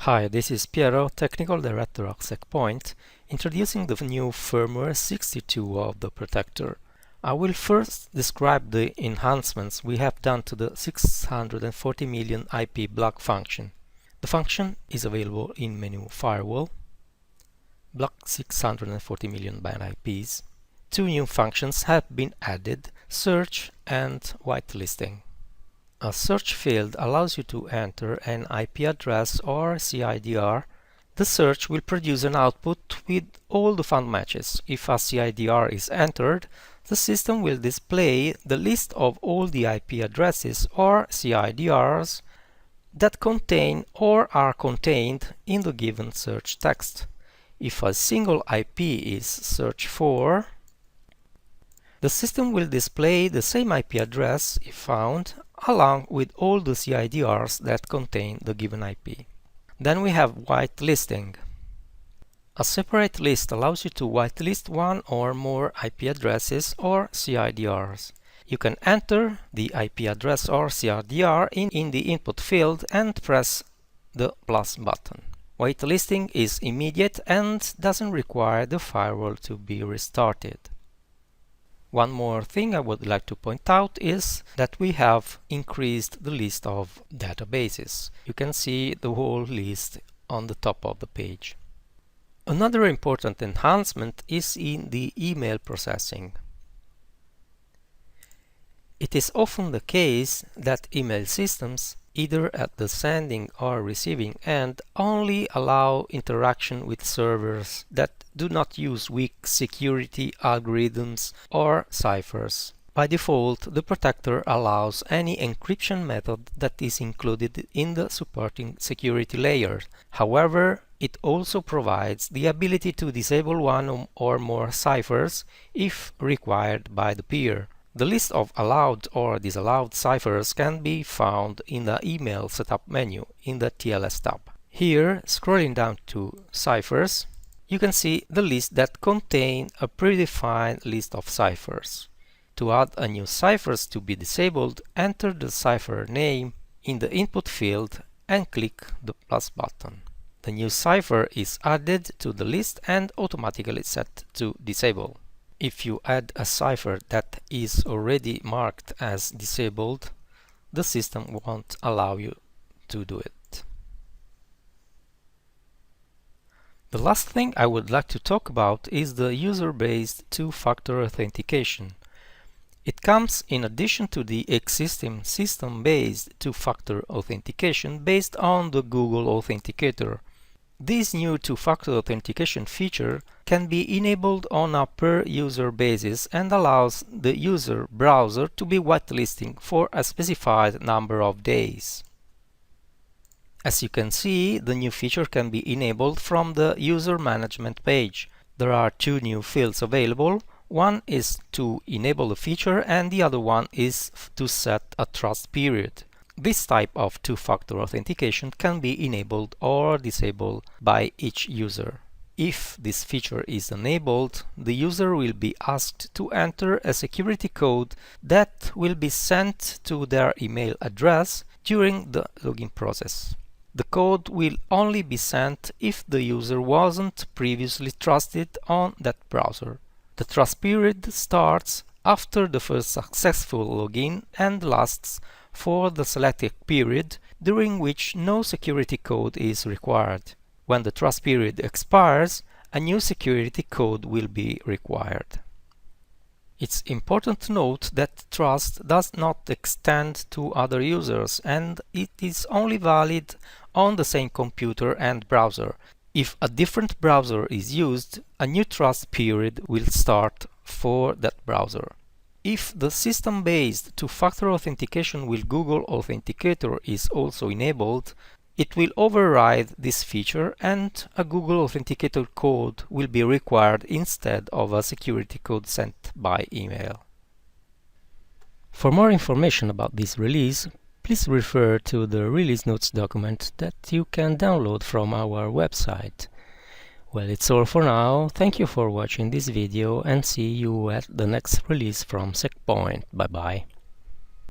Hi, this is Piero, Technical Director of SecPoint, introducing the new firmware 62 of the Protector. I will first describe the enhancements we have done to the 640 million IP block function. The function is available in menu Firewall, block 640 million byte IPs. Two new functions have been added, search and whitelisting. A search field allows you to enter an IP address or CIDR. The search will produce an output with all the found matches. If a CIDR is entered, the system will display the list of all the IP addresses or CIDRs that contain or are contained in the given search text. If a single IP is searched for, the system will display the same IP address, if found, along with all the CIDRs that contain the given IP. Then we have whitelisting. A separate list allows you to whitelist one or more IP addresses or CIDRs. You can enter the IP address or CIDR in the input field and press the plus button. Whitelisting is immediate and doesn't require the firewall to be restarted. One more thing I would like to point out is that we have increased the list of databases. You can see the whole list on the top of the page. Another important enhancement is in the email processing. It is often the case that email systems, either at the sending or receiving end, only allow interaction with servers that do not use weak security algorithms or ciphers. By default, the Protector allows any encryption method that is included in the supporting security layer. However, it also provides the ability to disable one or more ciphers if required by the peer. The list of allowed or disallowed ciphers can be found in the Email Setup menu in the TLS tab. Here, scrolling down to Ciphers, you can see the list that contain a predefined list of ciphers. To add a new cipher to be disabled, enter the cipher name in the input field and click the plus button. The new cipher is added to the list and automatically set to disable. If you add a cipher that is already marked as disabled, the system won't allow you to do it. The last thing I would like to talk about is the user-based two-factor authentication. It comes in addition to the existing system-based two-factor authentication based on the Google Authenticator. This new two-factor authentication feature can be enabled on a per-user basis and allows the user browser to be whitelisting for a specified number of days. As you can see, the new feature can be enabled from the user management page. There are two new fields available. One is to enable the feature and the other one is to set a trust period. This type of two-factor authentication can be enabled or disabled by each user. If this feature is enabled, the user will be asked to enter a security code that will be sent to their email address during the login process. The code will only be sent if the user wasn't previously trusted on that browser. The trust period starts after the first successful login and lasts for the selected period during which no security code is required. When the trust period expires, a new security code will be required. It's important to note that trust does not extend to other users and it is only valid on the same computer and browser. If a different browser is used, a new trust period will start for that browser. If the system-based two-factor authentication with Google Authenticator is also enabled, it will override this feature and a Google Authenticator code will be required instead of a security code sent by email. For more information about this release, please refer to the release notes document that you can download from our website. Well, it's all for now. Thank you for watching this video and see you at the next release from SecPoint. Bye bye.